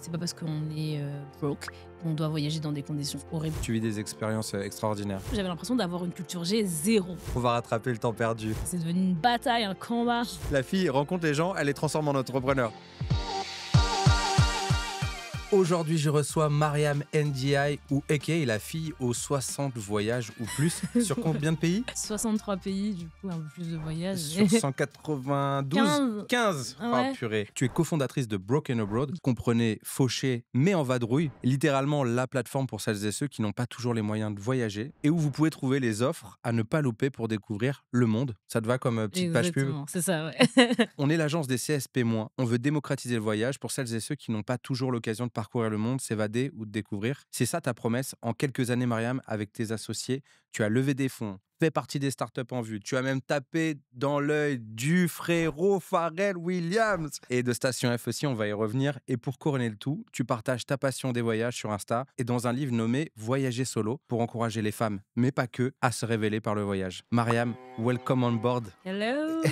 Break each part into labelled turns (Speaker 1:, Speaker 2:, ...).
Speaker 1: C'est pas parce qu'on est broke qu'on doit voyager dans des conditions horribles.
Speaker 2: Tu vis des expériences extraordinaires.
Speaker 1: J'avais l'impression d'avoir une culture G zéro.
Speaker 2: On va rattraper le temps perdu.
Speaker 1: C'est devenu une bataille, un combat.
Speaker 2: La fille rencontre les gens, elle les transforme en entrepreneur. Aujourd'hui, je reçois Mariam Ndiaye, ou aka la fille aux 60 voyages ou plus. Sur combien de pays?
Speaker 1: 63 pays, du coup, un peu plus de voyages.
Speaker 2: Sur 192 15
Speaker 1: Ouais.
Speaker 2: Oh purée. Tu es cofondatrice de Broken Abroad, comprenez fauché mais en vadrouille, littéralement la plateforme pour celles et ceux qui n'ont pas toujours les moyens de voyager et où vous pouvez trouver les offres à ne pas louper pour découvrir le monde. Ça te va comme petite page pub?
Speaker 1: Exactement, c'est ça, ouais.
Speaker 2: On est l'agence des CSP-. On veut démocratiser le voyage pour celles et ceux qui n'ont pas toujours l'occasion de parcourir le monde, s'évader ou de découvrir. C'est ça ta promesse. En quelques années, Mariam, avec tes associés, tu as levé des fonds, fait partie des startups en vue. Tu as même tapé dans l'œil du frérot Pharrell Williams. Et de Station F aussi, on va y revenir. Et pour couronner le tout, tu partages ta passion des voyages sur Insta et dans un livre nommé Voyager solo pour encourager les femmes, mais pas que, à se révéler par le voyage. Mariam, welcome on board.
Speaker 1: Hello.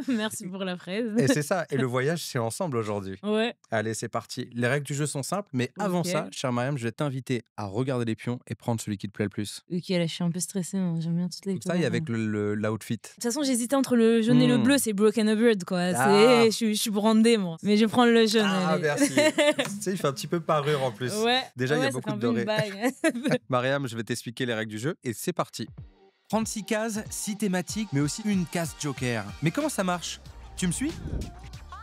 Speaker 1: Merci pour la fraise.
Speaker 2: Et c'est ça, et le voyage, c'est ensemble aujourd'hui.
Speaker 1: Ouais.
Speaker 2: Allez, c'est parti. Les règles du jeu sont simples, mais avant
Speaker 1: Ok.
Speaker 2: ça, cher Mariam, je vais t'inviter à regarder les pions et prendre celui qui te plaît le plus.
Speaker 1: Ok, là, je suis un peu stressée. Hein. J'aime bien toutes les
Speaker 2: Comme ça, et
Speaker 1: couleurs.
Speaker 2: avec l'outfit.
Speaker 1: De toute façon, j'hésitais entre le jaune et le bleu, c'est Broken Abroad, quoi.
Speaker 2: Ah.
Speaker 1: Je suis brandée, moi. Mais je vais prendre le jaune.
Speaker 2: Ah,
Speaker 1: allez.
Speaker 2: merci. Tu sais, il fait un petit peu parure en plus.
Speaker 1: Ouais.
Speaker 2: Déjà, il y a
Speaker 1: Ouais, ça
Speaker 2: beaucoup
Speaker 1: fait un
Speaker 2: de
Speaker 1: peu une
Speaker 2: doré.
Speaker 1: bague.
Speaker 2: Mariam, je vais t'expliquer les règles du jeu et c'est parti. 36 cases, 6 thématiques, mais aussi une case joker. Mais comment ça marche? Tu me suis?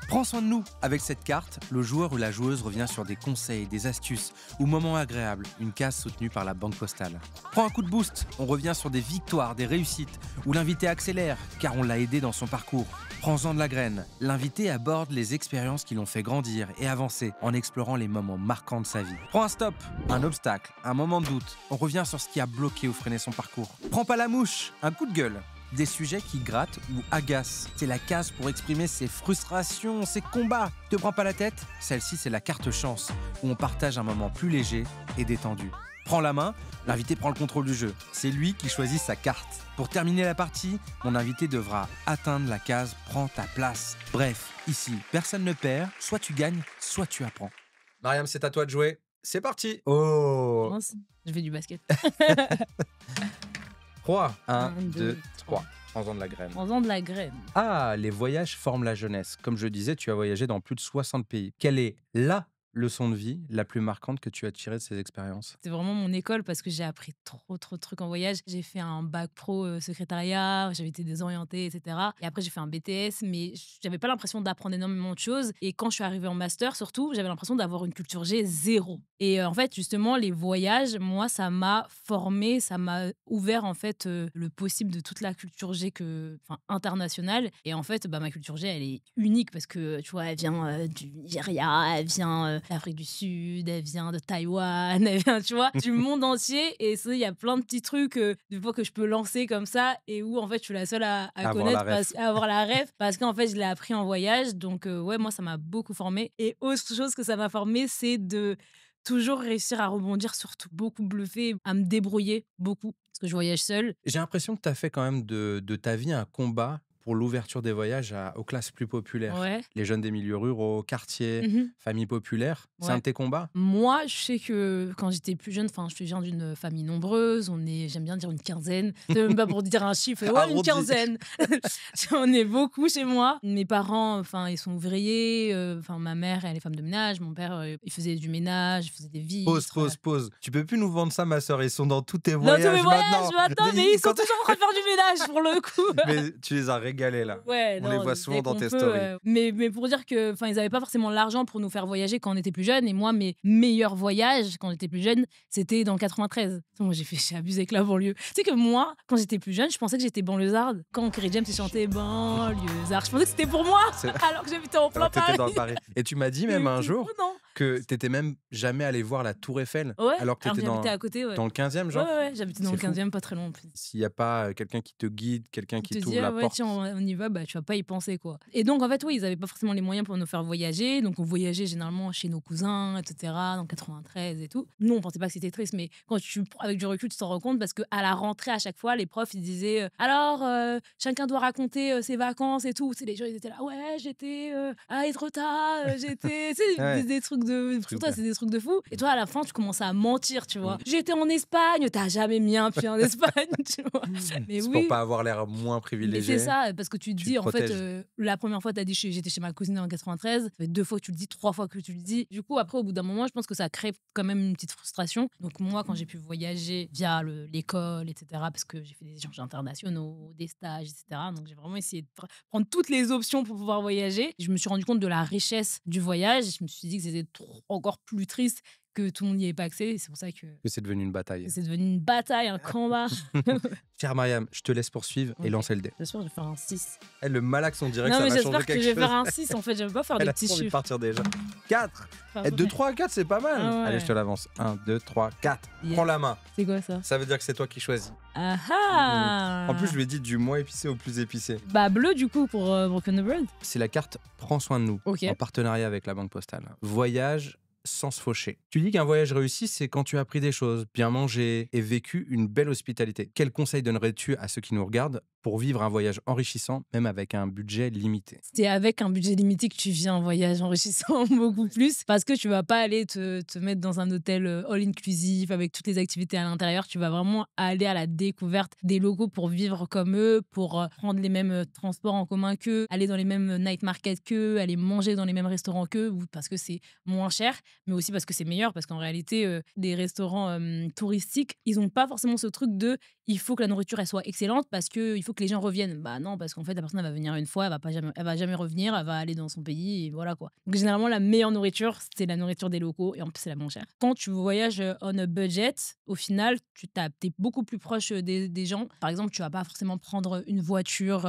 Speaker 2: Prends soin de nous. Avec cette carte, le joueur ou la joueuse revient sur des conseils, des astuces ou moments agréables, une case soutenue par la Banque Postale. Prends un coup de boost, on revient sur des victoires, des réussites, où l'invité accélère, car on l'a aidé dans son parcours. Prends-en de la graine. L'invité aborde les expériences qui l'ont fait grandir et avancer en explorant les moments marquants de sa vie. Prends un stop, un obstacle, un moment de doute. On revient sur ce qui a bloqué ou freiné son parcours. Prends pas la mouche, un coup de gueule. Des sujets qui grattent ou agacent. C'est la case pour exprimer ses frustrations, ses combats. Te prends pas la tête? Celle-ci, c'est la carte chance, où on partage un moment plus léger et détendu. Prends la main, l'invité prend le contrôle du jeu. C'est lui qui choisit sa carte. Pour terminer la partie, mon invité devra atteindre la case « Prends ta place ». Bref, ici, personne ne perd, soit tu gagnes, soit tu apprends. Mariam, c'est à toi de jouer. C'est parti. Oh.
Speaker 1: Mince, je fais du basket.
Speaker 2: 3, 1,
Speaker 1: Un,
Speaker 2: 2,
Speaker 1: deux,
Speaker 2: 3. Prends-en de la graine.
Speaker 1: En faisant de la graine.
Speaker 2: Ah, les voyages forment la jeunesse. Comme je disais, tu as voyagé dans plus de 60 pays. Quelle est la leçon de vie la plus marquante que tu as tirée de ces expériences?
Speaker 1: C'est vraiment mon école parce que j'ai appris trop de trucs en voyage. J'ai fait un bac pro secrétariat, j'avais été désorientée, etc. Et après, j'ai fait un BTS, mais j'avais pas l'impression d'apprendre énormément de choses. Et quand je suis arrivée en master, surtout, j'avais l'impression d'avoir une culture G zéro. Et en fait, justement, les voyages, moi, ça m'a formée, ça m'a ouvert en fait le possible de toute la culture G internationale. Et en fait, ma culture G, elle est unique parce que, tu vois, elle vient du Nigeria, elle vient d'Afrique du Sud, elle vient de Taïwan, elle vient, tu vois, du monde entier. Et ça, il y a plein de petits trucs des fois que je peux lancer comme ça et où, en fait, je suis la seule à
Speaker 2: Avoir
Speaker 1: connaître,
Speaker 2: la ref.
Speaker 1: à avoir la ref, parce qu'en fait, je l'ai appris en voyage. Donc, ouais, moi, ça m'a beaucoup formée. Et autre chose que ça m'a formée, c'est de toujours réussir à rebondir, surtout beaucoup bluffer, à me débrouiller beaucoup, parce que je voyage seule.
Speaker 2: J'ai l'impression que tu as fait quand même de ta vie un combat pour l'ouverture des voyages aux classes plus populaires.
Speaker 1: Ouais.
Speaker 2: Les jeunes des milieux ruraux, quartiers,
Speaker 1: Mhm.
Speaker 2: familles populaires. C'est
Speaker 1: Ouais.
Speaker 2: un de tes combats?
Speaker 1: Moi, je sais que quand j'étais plus jeune, je viens d'une famille nombreuse, j'aime bien dire une quinzaine, c'est même pas pour dire un chiffre, ouais, une
Speaker 2: Arrondi.
Speaker 1: quinzaine. On est beaucoup chez moi. Mes parents, ils sont ouvriers, ma mère, elle est femme de ménage, mon père, il faisait du ménage, il faisait des vitres.
Speaker 2: Pause. Tu peux plus nous vendre ça, ma sœur. Ils sont dans tous tes
Speaker 1: Dans
Speaker 2: voyages
Speaker 1: tous mes voyages,
Speaker 2: maintenant.
Speaker 1: mais attends, mais ils sont toujours en train de faire du ménage pour le coup.
Speaker 2: Mais tu les as régalés là.
Speaker 1: Ouais,
Speaker 2: On
Speaker 1: non,
Speaker 2: les voit
Speaker 1: dès
Speaker 2: souvent dans
Speaker 1: qu'on
Speaker 2: tes
Speaker 1: peut,
Speaker 2: stories.
Speaker 1: mais pour dire que, ils avaient pas forcément l'argent pour nous faire voyager quand on était plus jeunes. Et moi, mes meilleurs voyages quand j'étais plus jeune, c'était dans le 93. Moi, j'ai abusé avec la banlieue. Tu sais que moi, quand j'étais plus jeune, je pensais que j'étais banlieusarde. Quand Kerry James chantait banlieusarde, je pensais que c'était pour moi,
Speaker 2: C'est-
Speaker 1: alors que j'habitais en plein
Speaker 2: Alors que t'étais dans
Speaker 1: Paris.
Speaker 2: Paris. Et tu m'as dit même un jour
Speaker 1: Non.
Speaker 2: que t'étais même jamais allé voir la Tour Eiffel.
Speaker 1: Ouais,
Speaker 2: Alors que t'étais
Speaker 1: j'habitais à côté, ouais.
Speaker 2: dans le 15e,
Speaker 1: Ouais,
Speaker 2: genre.
Speaker 1: ouais, j'habitais dans le
Speaker 2: C'est fou.
Speaker 1: 15e, pas très loin en plus.
Speaker 2: S'il n'y a pas quelqu'un qui te guide, quelqu'un qui
Speaker 1: Te
Speaker 2: t'ouvre
Speaker 1: dire,
Speaker 2: la
Speaker 1: ouais,
Speaker 2: porte.
Speaker 1: tiens, on y va, tu vas pas y penser, quoi. Et donc, en fait, oui, ils avaient pas forcément les moyens pour nous faire voyager. Donc, on voyageait généralement chez nos cousins, etc., dans 93 et tout. Nous, on pensait pas que c'était triste, mais avec du recul, tu t'en rends compte parce qu'à la rentrée, à chaque fois, les profs, ils disaient alors, chacun doit raconter ses vacances et tout. Tu sais, les gens, ils étaient là, ouais, j'étais à Etretat, j'étais. Tu sais,
Speaker 2: Ouais.
Speaker 1: des trucs Pour toi, c'est des trucs de fou. Et toi, à la fin, tu commences à mentir, tu vois. J'étais en Espagne, t'as jamais mis un pied en Espagne, tu vois. Mais
Speaker 2: C'est pour
Speaker 1: oui.
Speaker 2: pas avoir l'air moins
Speaker 1: Mais
Speaker 2: privilégié.
Speaker 1: c'est ça, parce que tu te
Speaker 2: Tu
Speaker 1: dis,
Speaker 2: te
Speaker 1: en fait,
Speaker 2: protèges.
Speaker 1: la première fois, tu as dit j'étais chez ma cousine en 93, ça fait 2 fois que tu le dis, 3 fois que tu le dis. Du coup, après, au bout d'un moment, je pense que ça crée quand même une petite frustration. Donc, moi, quand j'ai pu voyager via l'école, etc., parce que j'ai fait des échanges internationaux, des stages, etc., donc j'ai vraiment essayé de prendre toutes les options pour pouvoir voyager. Je me suis rendu compte de la richesse du voyage. Je me suis dit que c'était encore plus triste que tout le monde n'y ait pas accès. Et c'est pour ça que
Speaker 2: Que c'est devenu une bataille.
Speaker 1: c'est devenu une bataille, un combat.
Speaker 2: Cher Mariam, je te laisse poursuivre et
Speaker 1: Ok.
Speaker 2: lancer le dé.
Speaker 1: J'espère que je vais faire un 6.
Speaker 2: Eh, le malaxe, on dirait
Speaker 1: Non,
Speaker 2: que
Speaker 1: mais
Speaker 2: ça va changer
Speaker 1: j'espère que
Speaker 2: quelque
Speaker 1: je vais
Speaker 2: chose.
Speaker 1: faire un 6 en fait. J'aime pas faire
Speaker 2: Elle
Speaker 1: des
Speaker 2: a
Speaker 1: petits
Speaker 2: trop envie de
Speaker 1: chiffres.
Speaker 2: partir déjà. 4.
Speaker 1: Pardon.
Speaker 2: De 3 à 4, c'est pas mal.
Speaker 1: Ah ouais.
Speaker 2: Allez, je te l'avance. 1, 2, 3, 4.
Speaker 1: Yes.
Speaker 2: Prends la main.
Speaker 1: C'est quoi ça?
Speaker 2: Ça veut dire que c'est toi qui choisis.
Speaker 1: Ah ah.
Speaker 2: En plus, je lui ai dit du moins épicé au plus épicé.
Speaker 1: Bah bleu du coup pour Broken the Bird.
Speaker 2: C'est la carte Prends soin de nous,
Speaker 1: Ok.
Speaker 2: en partenariat avec la Banque Postale. Voyage sans se faucher. Tu dis qu'un voyage réussi, c'est quand tu as appris des choses, bien mangé et vécu une belle hospitalité. Quel conseil donnerais-tu à ceux qui nous regardent pour vivre un voyage enrichissant, même avec un budget limité?
Speaker 1: C'est avec un budget limité que tu vis un voyage enrichissant beaucoup plus parce que tu vas pas aller te mettre dans un hôtel all inclusif avec toutes les activités à l'intérieur. Tu vas vraiment aller à la découverte des locaux pour vivre comme eux, pour prendre les mêmes transports en commun qu'eux, aller dans les mêmes night markets qu'eux, aller manger dans les mêmes restaurants qu'eux, ou parce que c'est moins cher, mais aussi parce que c'est meilleur, parce qu'en réalité, des restaurants touristiques, ils n'ont pas forcément ce truc de il faut que la nourriture elle soit excellente parce qu'il faut que les gens reviennent. Bah non, parce qu'en fait, la personne elle va venir une fois, elle va jamais revenir, elle va aller dans son pays et voilà quoi. Donc généralement, la meilleure nourriture, c'est la nourriture des locaux et en plus, c'est la moins chère. Quand tu voyages on a budget, au final, t'es beaucoup plus proche des gens. Par exemple, tu vas pas forcément prendre une voiture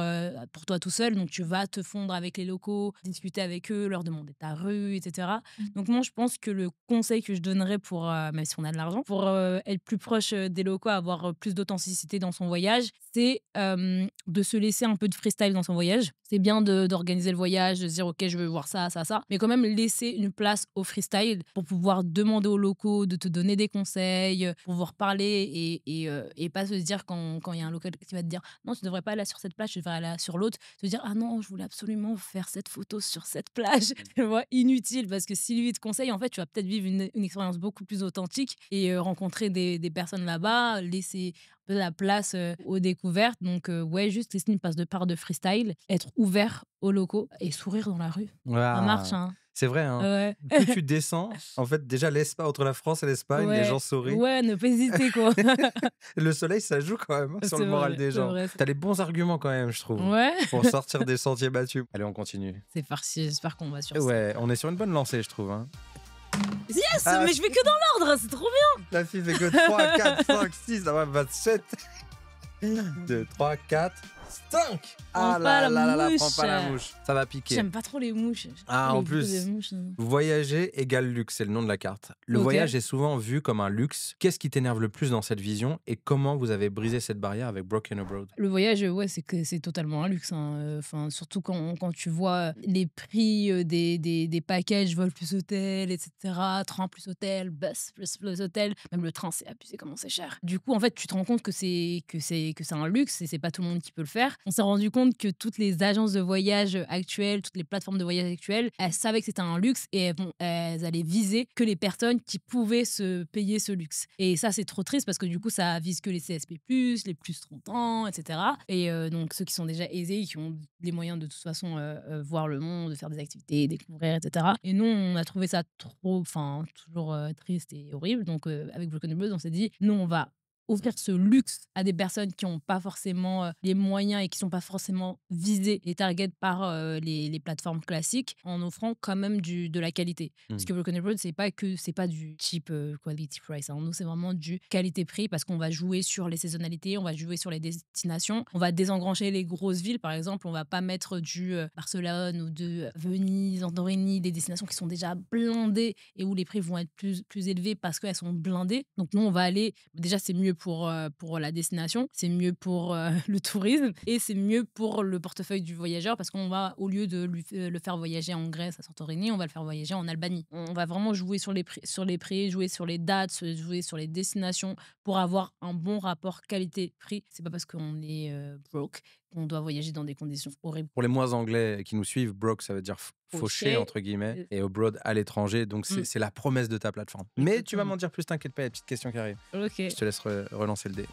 Speaker 1: pour toi tout seul, donc tu vas te fondre avec les locaux, discuter avec eux, leur demander ta rue, etc. Donc moi, je pense que le conseil que je donnerais pour, même si on a de l'argent, pour être plus proche des locaux, avoir plus d'authenticité dans son voyage, c'est de se laisser un peu de freestyle dans son voyage. C'est bien d'organiser le voyage, de se dire ok, je veux voir ça, ça, ça, mais quand même laisser une place au freestyle pour pouvoir demander aux locaux de te donner des conseils, pour pouvoir parler et pas se dire quand il y a un local qui va te dire non, tu devrais pas aller sur cette plage, tu devrais aller sur l'autre, te dire ah non, je voulais absolument faire cette photo sur cette plage. Tu vois, inutile parce que si lui te conseille, en fait, tu vas peut-être vivre une expérience beaucoup plus authentique et rencontrer des personnes là-bas, laisser un peu la place aux découvertes. Donc, ouais, juste laisser une part de freestyle, être ouvert aux locaux et sourire dans la rue. Ça marche, hein.
Speaker 2: C'est vrai, hein.
Speaker 1: Ouais.
Speaker 2: Plus tu descends, en fait, déjà l'espace entre la France et l'Espagne, les
Speaker 1: Ouais.
Speaker 2: gens sourient.
Speaker 1: Ouais, ne pas hésiter, quoi.
Speaker 2: Le soleil, ça joue quand même hein, sur
Speaker 1: C'est
Speaker 2: le moral
Speaker 1: vrai,
Speaker 2: des
Speaker 1: c'est
Speaker 2: gens.
Speaker 1: vrai.
Speaker 2: T'as les bons arguments quand même, je trouve,
Speaker 1: Ouais.
Speaker 2: pour sortir des sentiers battus. Allez, on continue.
Speaker 1: C'est parti, j'espère qu'on va sur ça.
Speaker 2: Ouais, on est sur une bonne lancée, je trouve. Hein.
Speaker 1: Yes,
Speaker 2: Ah,
Speaker 1: mais je vais que dans l'ordre, c'est trop bien.
Speaker 2: La fille fait que 3, 4, 5, 6, ça va 27. 2, 3, 4, 5. Ah
Speaker 1: Prends
Speaker 2: là
Speaker 1: pas la
Speaker 2: là là là,
Speaker 1: mouche.
Speaker 2: prends pas la mouche. Ça va piquer.
Speaker 1: J'aime pas trop les mouches.
Speaker 2: Ah, en
Speaker 1: Les bruits
Speaker 2: plus.
Speaker 1: des mouches, hein.
Speaker 2: Voyager égale luxe, c'est le nom de la carte. Le
Speaker 1: Ok.
Speaker 2: voyage est souvent vu comme un luxe. Qu'est-ce qui t'énerve le plus dans cette vision et comment vous avez brisé cette barrière avec Broken Abroad?
Speaker 1: Le voyage, ouais, c'est totalement un luxe, hein. Enfin, surtout quand tu vois les prix des packages, vol plus hôtel, etc., train plus hôtel, bus plus hôtel, même le train, c'est abusé comment c'est cher. Du coup, en fait, tu te rends compte que c'est un luxe et c'est pas tout le monde qui peut le faire. On s'est rendu compte que toutes les agences de voyage actuelles, toutes les plateformes de voyage actuelles, elles savaient que c'était un luxe et elles allaient viser que les personnes qui pouvaient se payer ce luxe. Et ça, c'est trop triste parce que du coup, ça vise que les CSP+, les plus 30 ans, etc. Et donc, ceux qui sont déjà aisés, qui ont les moyens de toute façon voir le monde, de faire des activités, découvrir, etc. Et nous, on a trouvé ça toujours triste et horrible. Donc, avec Broken Buzz, on s'est dit, nous, on va offrir ce luxe à des personnes qui n'ont pas forcément les moyens et qui ne sont pas forcément visées et target par les plateformes classiques en offrant quand même de la qualité. Parce que Broken Abroad, c'est pas du cheap quality price. Hein. Nous, c'est vraiment du qualité-prix parce qu'on va jouer sur les saisonnalités, on va jouer sur les destinations, on va désengrancher les grosses villes. Par exemple, on va pas mettre du Barcelone ou de Venise, Santorini, des destinations qui sont déjà blindées et où les prix vont être plus élevés parce qu'elles sont blindées. Donc nous, on va aller... Déjà, c'est mieux pour la destination, c'est mieux pour le tourisme et c'est mieux pour le portefeuille du voyageur parce qu'on va, au lieu de le faire voyager en Grèce, à Santorini, on va le faire voyager en Albanie. On va vraiment jouer sur les prix, jouer sur les dates, jouer sur les destinations pour avoir un bon rapport qualité-prix. C'est pas parce qu'on est broke qu'on doit voyager dans des conditions horribles.
Speaker 2: Pour les moins anglais qui nous suivent, broke, ça veut dire fauché,
Speaker 1: Fauché.
Speaker 2: entre guillemets, et abroad, à l'étranger. Donc,
Speaker 1: Mm.
Speaker 2: c'est la promesse de ta plateforme. Mais tu vas
Speaker 1: Exactement.
Speaker 2: m'en dire plus, t'inquiète pas, il y a une petite question qui arrive.
Speaker 1: Ok.
Speaker 2: Je te laisse relancer le dé.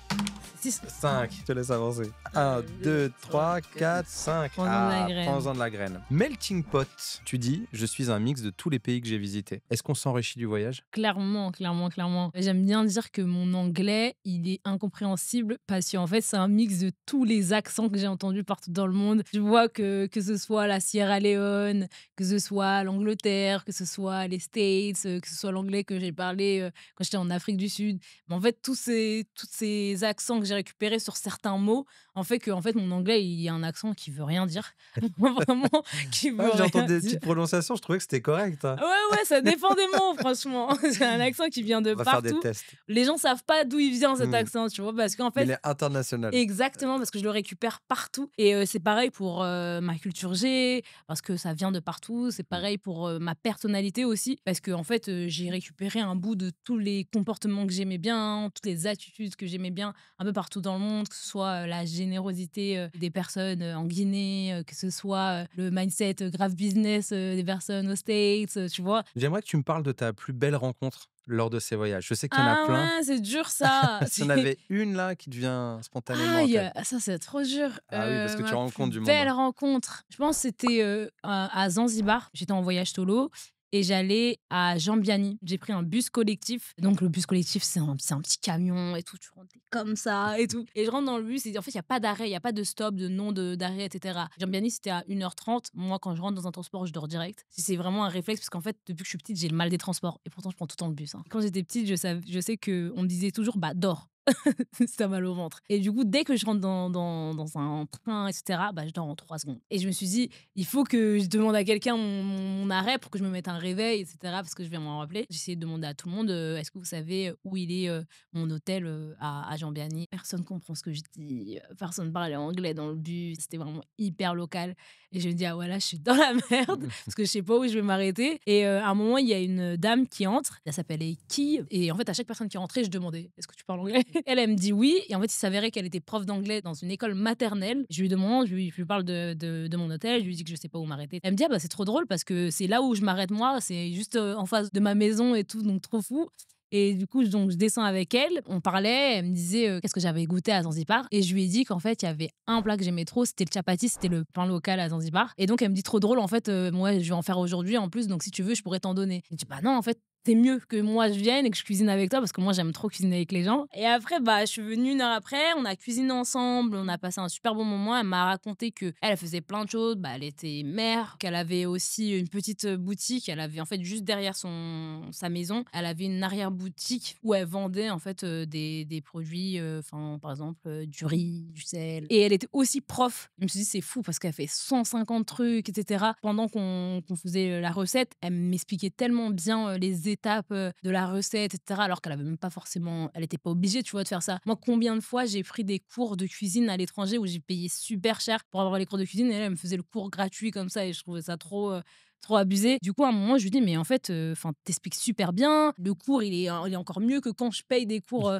Speaker 1: 6.
Speaker 2: 5, je te laisse avancer. 1, 2, 3, 4, 5.
Speaker 1: Prends-en de la graine.
Speaker 2: Prends-en de la graine. Melting pot, tu dis, je suis un mix de tous les pays que j'ai visités. Est-ce qu'on s'enrichit du voyage?
Speaker 1: Clairement, clairement, clairement. J'aime bien dire que mon anglais, il est incompréhensible parce qu'en fait, c'est un mix de tous les accents que j'ai entendus partout dans le monde. Je vois que ce soit la Sierra Leone, que ce soit l'Angleterre, que ce soit les States, que ce soit l'anglais que j'ai parlé quand j'étais en Afrique du Sud. Mais en fait, tous ces accents que j'ai récupérés sur certains mots, en fait, que en fait, mon anglais, il y a un accent qui veut rien dire. Vraiment, qui veut
Speaker 2: J'ai
Speaker 1: rien
Speaker 2: entendu des
Speaker 1: dire.
Speaker 2: petites prononciations, je trouvais que c'était correct. Hein.
Speaker 1: Ouais, ça dépend des mots, franchement. C'est un accent qui vient de
Speaker 2: On va faire des
Speaker 1: partout.
Speaker 2: tests.
Speaker 1: Les gens savent pas d'où il vient cet
Speaker 2: Mm.
Speaker 1: accent, tu vois, parce qu'en
Speaker 2: Mais il
Speaker 1: fait,
Speaker 2: est international.
Speaker 1: exactement, parce que je le récupère partout. Et c'est pareil pour ma culture G, parce que ça vient de partout. C'est pareil pour ma personnalité aussi, parce que en fait, j'ai récupéré un bout de tous les comportements que j'aimais bien, toutes les attitudes que j'aimais bien, un peu partout dans le monde, que ce soit la générosité des personnes en Guinée, que ce soit le mindset grave business des personnes aux States, tu vois.
Speaker 2: J'aimerais que tu me parles de ta plus belle rencontre lors de ces voyages. Je sais qu'il y en a
Speaker 1: Ah
Speaker 2: plein.
Speaker 1: ouais, c'est dur ça.
Speaker 2: Si on avait une là qui te vient spontanément en
Speaker 1: Aïe,
Speaker 2: tête.
Speaker 1: ça c'est trop dur.
Speaker 2: Ah oui, parce que tu
Speaker 1: Ma
Speaker 2: rencontres du
Speaker 1: plus
Speaker 2: monde.
Speaker 1: belle
Speaker 2: Hein.
Speaker 1: rencontre, je pense que c'était à Zanzibar. J'étais en voyage solo et j'allais à Jambiani. J'ai pris un bus collectif. Donc le bus collectif, c'est un petit camion et tout. Tu rentres comme ça et tout. Et je rentre dans le bus et en fait, il n'y a pas d'arrêt, il n'y a pas de stop, de nom d'arrêt, etc. Jambiani, c'était à 1h30. Moi, quand je rentre dans un transport, je dors direct. C'est vraiment un réflexe parce qu'en fait, depuis que je suis petite, j'ai le mal des transports. Et pourtant, je prends tout le temps le bus. Hein. Quand j'étais petite, je sais qu'on me disait toujours, bah, dors. Si t'as mal au ventre. Et du coup, dès que je rentre dans un train, etc., bah, je dors en 3 secondes. Et je me suis dit, il faut que je demande à quelqu'un mon arrêt pour que je me mette un réveil, etc., parce que je vais m'en rappeler. J'ai essayé de demander à tout le monde, est-ce que vous savez où il est mon hôtel à Jambiani? Personne comprend ce que je dis, personne parlait anglais dans le bus, c'était vraiment hyper local. Et je me dis, ah voilà, je suis dans la merde, parce que je sais pas où je vais m'arrêter. Et à un moment, il y a une dame qui entre, elle s'appelait Ki, et en fait, à chaque personne qui rentrait, je demandais, est-ce que tu parles anglais? Elle me dit oui. Et en fait, il s'avérait qu'elle était prof d'anglais dans une école maternelle. Je lui demande, je lui parle de mon hôtel, je lui dis que je sais pas où m'arrêter. Elle me dit, ah bah c'est trop drôle parce que c'est là où je m'arrête moi, c'est juste en face de ma maison et tout, donc trop fou. Et du coup, donc, je descends avec elle, on parlait, elle me disait qu'est-ce que j'avais goûté à Zanzibar. Et je lui ai dit qu'en fait, il y avait un plat que j'aimais trop, c'était le chapati, c'était le pain local à Zanzibar. Et donc, elle me dit trop drôle, en fait, moi, je vais en faire aujourd'hui en plus, donc si tu veux, je pourrais t'en donner. Je dis, bah non, en fait, c'est mieux que moi je vienne et que je cuisine avec toi parce que moi j'aime trop cuisiner avec les gens. Et après, bah, je suis venue 1 heure après, on a cuisiné ensemble, on a passé un super bon moment. Elle m'a raconté que elle faisait plein de choses, bah, elle était mère, qu'elle avait aussi une petite boutique, elle avait en fait juste derrière sa maison, elle avait une arrière-boutique où elle vendait en fait des produits, par exemple du riz, du sel. Et elle était aussi prof. Je me suis dit c'est fou parce qu'elle fait 150 trucs, etc. Pendant qu'on faisait la recette, elle m'expliquait tellement bien les étapes de la recette, etc. Alors qu'elle avait même pas forcément, elle était pas obligée, tu vois, de faire ça. Moi, combien de fois j'ai pris des cours de cuisine à l'étranger où j'ai payé super cher pour avoir les cours de cuisine et elle me faisait le cours gratuit comme ça et je trouvais ça trop abusé. Du coup, à un moment, je lui dis, mais en fait, t'expliques super bien. Le cours, il est encore mieux que quand je paye des cours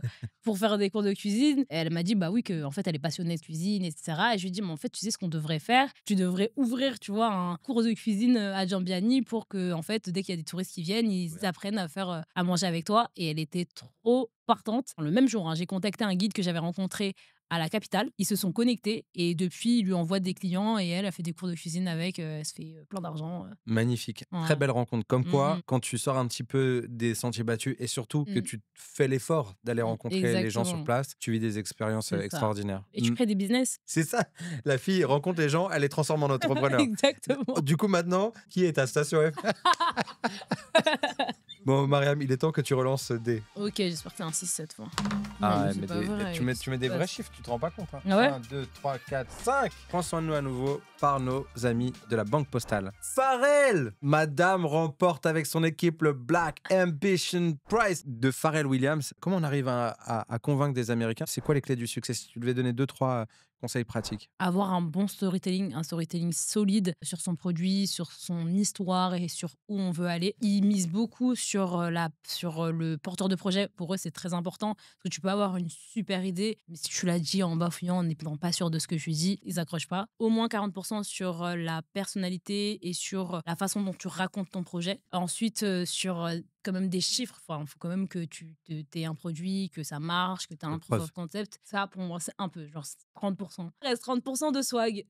Speaker 1: pour faire des cours de cuisine. Et elle m'a dit, bah oui, que en fait, elle est passionnée de cuisine, etc. Et je lui dis, mais en fait, tu sais ce qu'on devrait faire? Tu devrais ouvrir, tu vois, un cours de cuisine à Jambiani pour que, en fait, dès qu'il y a des touristes qui viennent, ils apprennent à faire à manger avec toi. Et elle était trop partante. Le même jour, hein, j'ai contacté un guide que j'avais rencontré à la capitale. Ils se sont connectés et depuis, ils lui envoient des clients et elle a fait des cours de cuisine avec. Elle se fait plein d'argent.
Speaker 2: Magnifique.
Speaker 1: Ouais.
Speaker 2: Très belle rencontre. Comme quoi,
Speaker 1: Mhm.
Speaker 2: quand tu sors un petit peu des sentiers battus et surtout que tu fais l'effort d'aller rencontrer les gens sur
Speaker 1: Exactement.
Speaker 2: place, tu vis des expériences
Speaker 1: C'est ça.
Speaker 2: extraordinaires.
Speaker 1: Et tu crées des business.
Speaker 2: C'est ça. La fille rencontre les gens, elle les transforme en entrepreneurs.
Speaker 1: Exactement.
Speaker 2: Du coup, maintenant, qui est ta station F? Bon, Mariam, il est temps que tu relances ce dé.
Speaker 1: Ok, j'espère que c'est un 6 cette fois.
Speaker 2: Ah,
Speaker 1: Non, c'est
Speaker 2: mais
Speaker 1: pas vrai,
Speaker 2: tu mets
Speaker 1: qu'est-ce
Speaker 2: des
Speaker 1: qui se
Speaker 2: vrais
Speaker 1: passe?
Speaker 2: chiffres, tu te rends pas compte. Hein.
Speaker 1: Ah ouais
Speaker 2: 1, 2, 3, 4, 5. Prends soin de nous à nouveau par nos amis de la Banque Postale. Pharrell! Madame remporte avec son équipe le Black Ambition Prize de Pharrell Williams. Comment on arrive à convaincre des Américains? C'est quoi les clés du succès? Si tu devais donner 2-3 Conseil pratique.
Speaker 1: Avoir un storytelling solide sur son produit, sur son histoire et sur où on veut aller. Ils misent beaucoup sur le porteur de projet. Pour eux, c'est très important parce que tu peux avoir une super idée, mais si tu l'as dit en bafouillant, en n'étant pas sûr de ce que tu dis, ils accrochent pas. Au moins 40% sur la personnalité et sur la façon dont tu racontes ton projet. Ensuite, sur quand même des chiffres. Enfin, il faut quand même que tu aies un produit, que ça marche, que tu as
Speaker 2: Des
Speaker 1: un proof
Speaker 2: preuves.
Speaker 1: of concept. Ça, pour moi, c'est un peu, genre 30%. Il reste 30% de swag.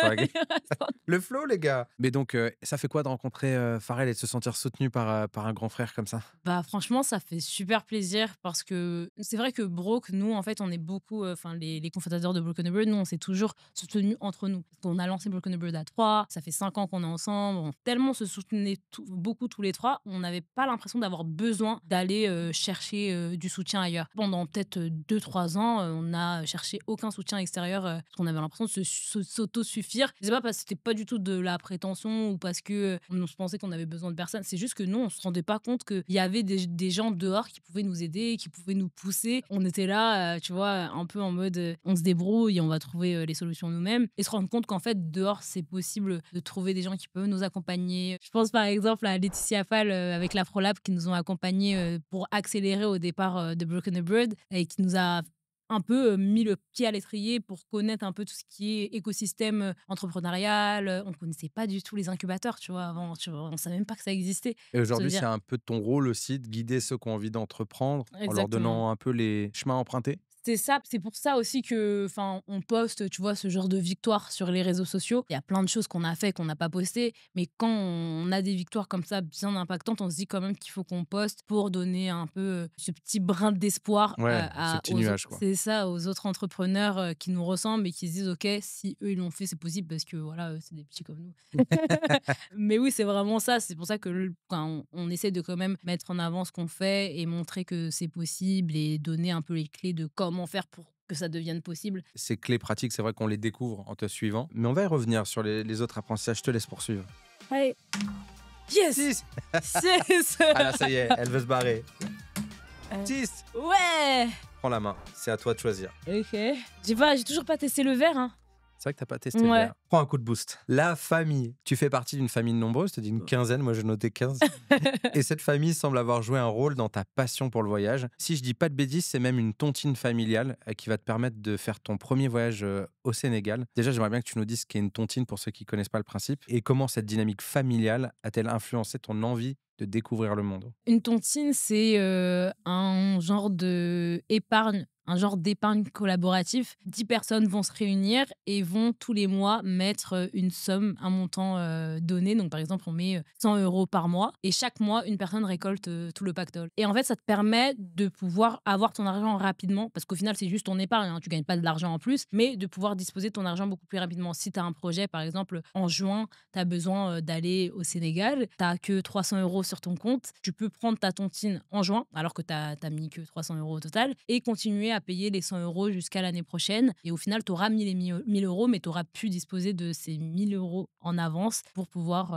Speaker 2: Swag.
Speaker 1: Il reste 30.
Speaker 2: Le flow, les gars. Mais donc, ça fait quoi de rencontrer Pharrell et de se sentir soutenu par un grand frère comme ça?
Speaker 1: Bah, franchement, ça fait super plaisir parce que c'est vrai que Broke, nous, en fait, on est beaucoup, enfin, les cofondateurs de Broken Bird, nous, on s'est toujours soutenus entre nous. On a lancé Broken Bird à trois, ça fait 5 ans qu'on est ensemble, tellement on se soutenait beaucoup tous les trois, on n'avait pas l'impression d'avoir besoin d'aller chercher du soutien ailleurs. Pendant peut-être 2-3 ans, on n'a cherché aucun soutien extérieur parce qu'on avait l'impression de s'auto-suffire. C'est pas parce que c'était pas du tout de la prétention ou parce que on se pensait qu'on avait besoin de personne. C'est juste que nous, on se rendait pas compte qu'il y avait des gens dehors qui pouvaient nous aider, qui pouvaient nous pousser. On était là, tu vois, un peu en mode on se débrouille, on va trouver les solutions nous-mêmes. Et se rendre compte qu'en fait, dehors, c'est possible de trouver des gens qui peuvent nous accompagner. Je pense par exemple à Laetitia Fall avec l'Afrolab qui nous ont accompagnés pour accélérer au départ de Broken Bird et qui nous a un peu mis le pied à l'étrier pour connaître un peu tout ce qui est écosystème entrepreneurial. On connaissait pas du tout les incubateurs, tu vois, avant. Tu vois, on savait même pas que ça existait.
Speaker 2: Et
Speaker 1: Pour te
Speaker 2: aujourd'hui,
Speaker 1: dire.
Speaker 2: c'est un peu ton rôle aussi de guider ceux qui ont envie d'entreprendre en leur
Speaker 1: Exactement.
Speaker 2: donnant un peu les chemins empruntés?
Speaker 1: C'est ça, c'est pour ça aussi que, enfin, on poste, tu vois, ce genre de victoire sur les réseaux sociaux. Il y a plein de choses qu'on a fait, qu'on n'a pas posté, mais quand on a des victoires comme ça, bien impactantes, on se dit quand même qu'il faut qu'on poste pour donner un peu ce petit brin d'espoir
Speaker 2: Ouais, ce petit nuage, quoi.
Speaker 1: c'est ça, aux autres entrepreneurs qui nous ressemblent et qui se disent, ok, si eux ils l'ont fait, c'est possible parce que voilà, c'est des petits comme nous. Mais oui, c'est vraiment ça. C'est pour ça que enfin, on essaie de quand même mettre en avant ce qu'on fait et montrer que c'est possible et donner un peu les clés de comment faire pour que ça devienne possible.
Speaker 2: Ces clés pratiques, c'est vrai qu'on les découvre en te suivant. Mais on va y revenir sur les autres apprentissages. Je te laisse poursuivre.
Speaker 1: Allez. Yes.
Speaker 2: 6.
Speaker 1: Yes.
Speaker 2: Ah là, ça y est, elle veut se barrer.
Speaker 1: Euh.
Speaker 2: 6.
Speaker 1: Ouais.
Speaker 2: Prends la main, c'est à toi de choisir.
Speaker 1: Ok. J'ai toujours pas testé le verre. Hein.
Speaker 2: C'est vrai que t'as pas testé le
Speaker 1: Ouais.
Speaker 2: verre. Prends un coup de boost. La famille. Tu fais partie d'une famille nombreuse, tu dis une quinzaine, moi j'ai noté 15. Et cette famille semble avoir joué un rôle dans ta passion pour le voyage. Si je dis pas de bêtises, c'est même une tontine familiale qui va te permettre de faire ton premier voyage au Sénégal. Déjà, j'aimerais bien que tu nous dises ce qu'est une tontine pour ceux qui connaissent pas le principe et comment cette dynamique familiale a-t-elle influencé ton envie de découvrir le monde.
Speaker 1: Une tontine, c'est un genre d'épargne collaboratif. 10 personnes vont se réunir et vont tous les mois mettre une somme, un montant donné. Donc, par exemple, on met 100 € par mois et chaque mois, une personne récolte tout le pactole. Et en fait, ça te permet de pouvoir avoir ton argent rapidement parce qu'au final, c'est juste ton épargne. Hein, tu gagnes pas de l'argent en plus, mais de pouvoir disposer de ton argent beaucoup plus rapidement. Si tu as un projet, par exemple, en juin, tu as besoin d'aller au Sénégal, tu n'as que 300 € sur ton compte, tu peux prendre ta tontine en juin, alors que tu n'as mis que 300 € au total, et continuer à payer les 100 € jusqu'à l'année prochaine. Et au final, tu auras mis les 1000 €, mais tu auras pu disposer de ces 1000 € en avance pour pouvoir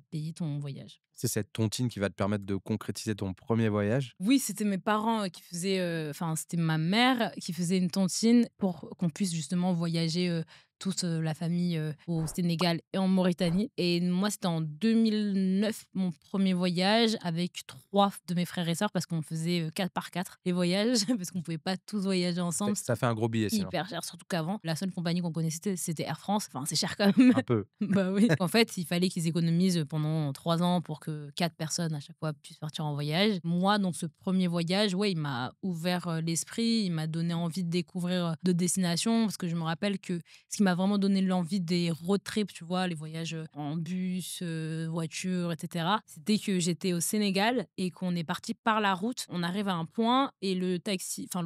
Speaker 1: payer ton voyage.
Speaker 2: C'est cette tontine qui va te permettre de concrétiser ton premier voyage.
Speaker 1: Oui, c'était mes parents qui faisaient, enfin, c'était ma mère qui faisait une tontine pour qu'on puisse justement voyager toute la famille au Sénégal et en Mauritanie. Et moi, c'était en 2009, mon premier voyage avec 3 de mes frères et sœurs parce qu'on faisait 4 par 4 les voyages parce qu'on pouvait pas tous voyager ensemble.
Speaker 2: Ça fait un gros billet, sinon.
Speaker 1: Hyper cher, surtout qu'avant, la seule compagnie qu'on connaissait, c'était Air France. Enfin, c'est cher quand même.
Speaker 2: Un peu.
Speaker 1: Bah oui. En fait, il fallait qu'ils économisent pendant 3 ans pour que 4 personnes à chaque fois puissent partir en voyage. Moi, donc ce premier voyage, ouais, il m'a ouvert l'esprit, il m'a donné envie de découvrir de destinations parce que je me rappelle que ce qui m'a vraiment donné l'envie des road trips, tu vois, les voyages en bus, voiture, etc. C'était que j'étais au Sénégal et qu'on est parti par la route. On arrive à un point et le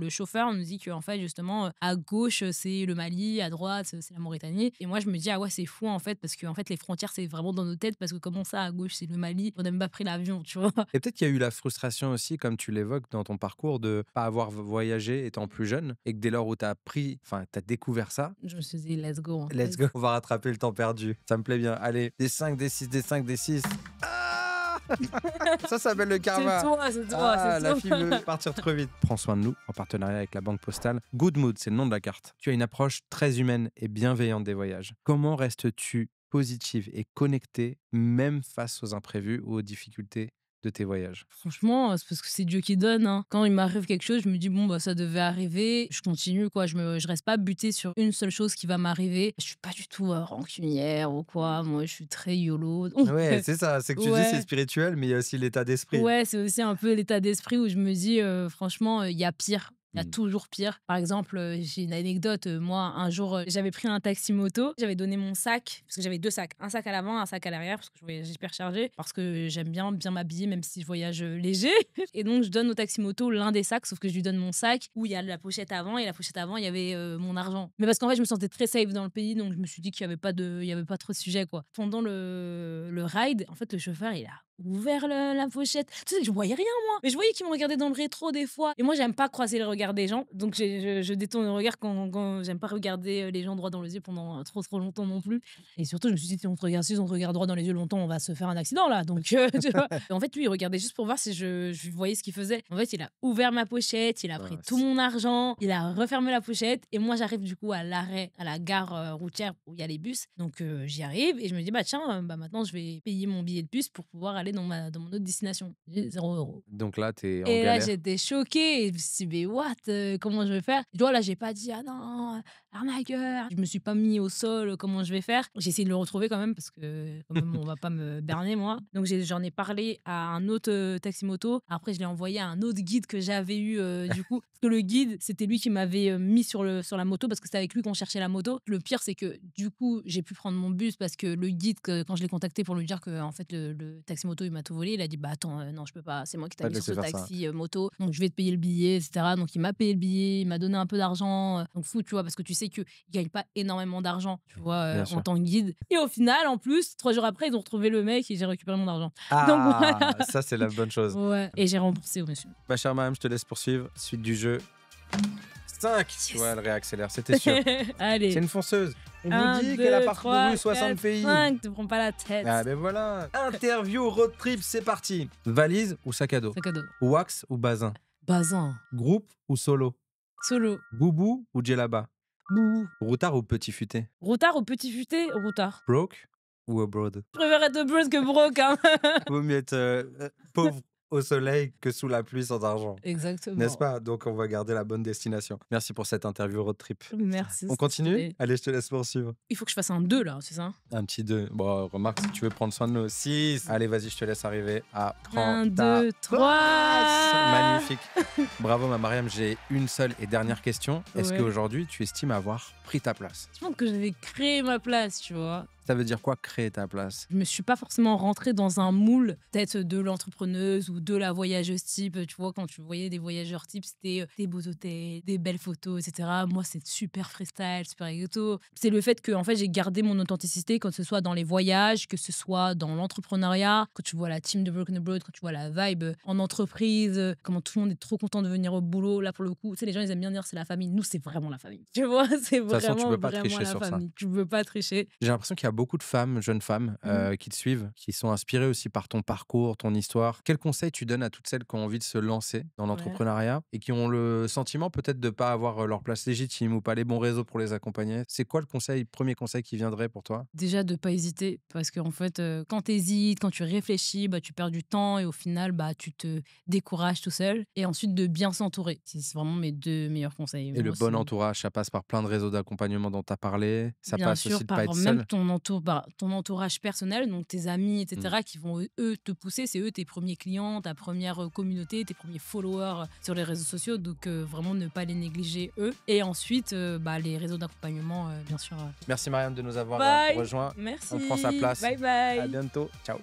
Speaker 1: chauffeur nous dit qu'en fait, justement, à gauche, c'est le Mali, à droite, c'est la Mauritanie. Et moi, je me dis, ah ouais, c'est fou en fait, parce que en fait, les frontières, c'est vraiment dans nos têtes, parce que comment ça, à gauche, c'est le Mali, on n'a même pas pris l'avion, tu vois.
Speaker 2: Et peut-être qu'il y a eu la frustration aussi, comme tu l'évoques dans ton parcours, de pas avoir voyagé étant plus jeune et que dès lors où tu as découvert ça,
Speaker 1: Je me suis dit, let's go. Hein.
Speaker 2: let's go, on va rattraper le temps perdu. Ça me plaît bien. Allez, des 5, des 6, des 5, des 6. Ah, Ça s'appelle le karma.
Speaker 1: C'est toi,
Speaker 2: Ah,
Speaker 1: c'est
Speaker 2: la
Speaker 1: toi.
Speaker 2: fille veut partir trop vite. Prends soin de nous en partenariat avec la Banque Postale. Good Mood, c'est le nom de la carte. Tu as une approche très humaine et bienveillante des voyages. Comment restes-tu positive et connectée, même face aux imprévus ou aux difficultés de tes voyages?
Speaker 1: Franchement, c'est parce que c'est Dieu qui donne, hein. Quand il m'arrive quelque chose, je me dis: «Bon, bah, ça devait arriver». Je continue, quoi. Je reste pas butée sur une seule chose qui va m'arriver. Je suis pas du tout, rancunière ou quoi. Moi, je suis très YOLO, donc
Speaker 2: Ouais, c'est ça. C'est que tu dis c'est
Speaker 1: ouais.
Speaker 2: spirituel, mais il y a aussi l'état d'esprit.
Speaker 1: Ouais, c'est aussi un peu l'état d'esprit où je me dis, franchement, il y a pire. Il y a
Speaker 2: Mm.
Speaker 1: toujours pire. Par exemple, j'ai une anecdote. Moi, un jour, j'avais pris un taxi moto. J'avais donné mon sac, parce que j'avais 2 sacs. Un sac à l'avant, un sac à l'arrière, parce que je voyageais hyper chargée, parce que j'aime bien m'habiller, même si je voyage léger. Et donc, je donne au taxi moto l'un des sacs, sauf que je lui donne mon sac où il y a la pochette avant. Et la pochette avant, il y avait mon argent. Mais parce qu'en fait, je me sentais très safe dans le pays, donc je me suis dit qu'il n'y avait il y avait pas trop de sujet, quoi. Pendant le ride, en fait, le chauffeur, il a ouvert la pochette. Tu sais, je voyais rien, moi. Mais je voyais qu'il me regardait dans le rétro des fois. Et moi, j'aime pas croiser le regard des gens. Donc, je détourne le regard quand j'aime pas regarder les gens droit dans les yeux pendant trop longtemps non plus. Et surtout, je me suis dit, si on te regarde droit dans les yeux longtemps, on va se faire un accident là. Donc, tu vois. En fait, lui, il regardait juste pour voir si je voyais ce qu'il faisait. En fait, il a ouvert ma pochette, il a pris
Speaker 2: Ah,
Speaker 1: tout mon argent, il a refermé la pochette. Et moi, j'arrive du coup à l'arrêt, à la gare routière où il y a les bus. Donc, j'y arrive et je me dis, bah tiens, bah maintenant, je vais payer mon billet de bus pour pouvoir aller dans mon autre destination. J'ai 0 €.
Speaker 2: Donc là, tu es en
Speaker 1: Et là,
Speaker 2: galère.
Speaker 1: j'étais choquée. Et je me suis dit, mais what? Comment je vais faire? Tu vois, là, j'ai pas dit, ah non, arnaqueur. Je me suis pas mis au sol, comment je vais faire? J'ai essayé de le retrouver quand même, parce que quand même, on va pas me berner, moi. Donc, j'en ai parlé à un autre taxi-moto. Après, je l'ai envoyé à un autre guide que j'avais eu, du coup. Parce que le guide, c'était lui qui m'avait mis sur la moto, parce que c'était avec lui qu'on cherchait la moto. Le pire, c'est que du coup, j'ai pu prendre mon bus parce que le guide, quand je l'ai contacté pour lui dire que en fait, le taxi-moto, il m'a tout volé, il a dit, bah attends, non, je peux pas, c'est moi qui t'ai
Speaker 2: Pas de
Speaker 1: mis sur
Speaker 2: laisser
Speaker 1: ce
Speaker 2: faire ça.
Speaker 1: taxi moto, donc je vais te payer le billet, etc. Donc il m'a payé le billet, il m'a donné un peu d'argent. Donc fou, tu vois, parce que tu sais qu'il gagne pas énormément d'argent, tu vois,
Speaker 2: Bien
Speaker 1: en
Speaker 2: sûr.
Speaker 1: tant que guide. Et au final, en plus, 3 jours après, ils ont retrouvé le mec et j'ai récupéré mon argent. Donc
Speaker 2: Ah,
Speaker 1: voilà.
Speaker 2: ça, c'est la bonne chose.
Speaker 1: Ouais. Et j'ai remboursé au monsieur.
Speaker 2: Ma chère Mariam, je te laisse poursuivre. Suite du jeu. 5. Tu vois, elle réaccélère, c'était sûr. C'est
Speaker 1: Allez.
Speaker 2: une fonceuse. On vous
Speaker 1: 1,
Speaker 2: dit qu'elle a
Speaker 1: 2,
Speaker 2: parcouru
Speaker 1: 3,
Speaker 2: 60
Speaker 1: 4,
Speaker 2: pays.
Speaker 1: 5, te prends pas la tête.
Speaker 2: Ah ben voilà. Interview road trip, c'est parti. Valise ou sac à dos?
Speaker 1: Sac à dos.
Speaker 2: Wax ou bazin?
Speaker 1: Bazin.
Speaker 2: Groupe ou solo?
Speaker 1: Solo.
Speaker 2: Boubou ou djellaba?
Speaker 1: Boubou.
Speaker 2: Routard ou petit futé?
Speaker 1: Routard ou petit futé? Routard.
Speaker 2: Broke ou abroad?
Speaker 1: Je préfère être broke que broke, hein.
Speaker 2: Vaut mieux être pauvre au soleil que sous la pluie sans argent.
Speaker 1: Exactement.
Speaker 2: N'est-ce pas? Donc on va garder la bonne destination. Merci pour cette interview road trip.
Speaker 1: Merci.
Speaker 2: On continue?
Speaker 1: c'était-
Speaker 2: Allez, je te laisse poursuivre.
Speaker 1: Il faut que je fasse un 2 là, c'est ça?
Speaker 2: Un petit 2. Bon, remarque, si tu veux prendre soin de nous. 6. Allez, vas-y, je te laisse arriver à
Speaker 1: Un,
Speaker 2: prendre ta
Speaker 1: 2, 3.
Speaker 2: place. Magnifique. Bravo, ma Mariam. J'ai une seule et dernière question. Est-ce
Speaker 1: Ouais.
Speaker 2: qu'aujourd'hui, tu estimes avoir pris ta place?
Speaker 1: Je pense que j'avais créé ma place, tu vois.
Speaker 2: Ça veut dire quoi, créer ta place?
Speaker 1: Je me suis pas forcément rentrée dans un moule, peut-être de l'entrepreneuse ou de la voyageuse type. Tu vois, quand tu voyais des voyageurs type, c'était des beaux hôtels, des belles photos, etc. Moi, c'est super freestyle, super ghetto. C'est le fait que en fait, j'ai gardé mon authenticité, que ce soit dans les voyages, que ce soit dans l'entrepreneuriat. Quand tu vois la team de Broken Abroad, quand tu vois la vibe en entreprise, comment tout le monde est trop content de venir au boulot. Là, pour le coup, tu sais, les gens, ils aiment bien dire c'est la famille. Nous, c'est vraiment la famille. Tu vois, c'est
Speaker 2: toute façon, tu
Speaker 1: vraiment,
Speaker 2: peux pas
Speaker 1: vraiment
Speaker 2: tricher
Speaker 1: la
Speaker 2: sur ça.
Speaker 1: famille. Tu peux pas tricher.
Speaker 2: J'ai l'impression qu'il y a beaucoup de femmes, jeunes femmes, qui te suivent, qui sont inspirées aussi par ton parcours, ton histoire. Quel conseil tu donnes à toutes celles qui ont envie de se lancer dans l'entrepreneuriat et qui ont le sentiment peut-être de ne pas avoir leur place légitime ou pas les bons réseaux pour les accompagner? C'est quoi le premier conseil qui viendrait pour toi?
Speaker 1: Déjà, de pas hésiter, parce qu'en fait, quand tu hésites, quand tu réfléchis, bah, tu perds du temps et au final, bah, tu te décourages tout seul. Et ensuite, de bien s'entourer. C'est vraiment mes 2 meilleurs conseils.
Speaker 2: Et le
Speaker 1: Moi,
Speaker 2: bon
Speaker 1: c'est-
Speaker 2: entourage, ça passe par plein de réseaux d'accompagnement dont tu as parlé. Ça
Speaker 1: Bien
Speaker 2: passe
Speaker 1: sûr,
Speaker 2: aussi de
Speaker 1: par
Speaker 2: pas être
Speaker 1: même
Speaker 2: seul.
Speaker 1: ton entourage personnel, donc tes amis, etc., qui vont, eux, te pousser. C'est eux tes premiers clients, ta première communauté, tes premiers followers sur les réseaux sociaux. Donc, vraiment, ne pas les négliger, eux. Et ensuite, bah, les réseaux d'accompagnement, bien sûr.
Speaker 2: Merci Mariam de nous avoir
Speaker 1: Bye.
Speaker 2: rejoints.
Speaker 1: Merci.
Speaker 2: On prend sa place.
Speaker 1: Bye bye.
Speaker 2: À bientôt. Ciao.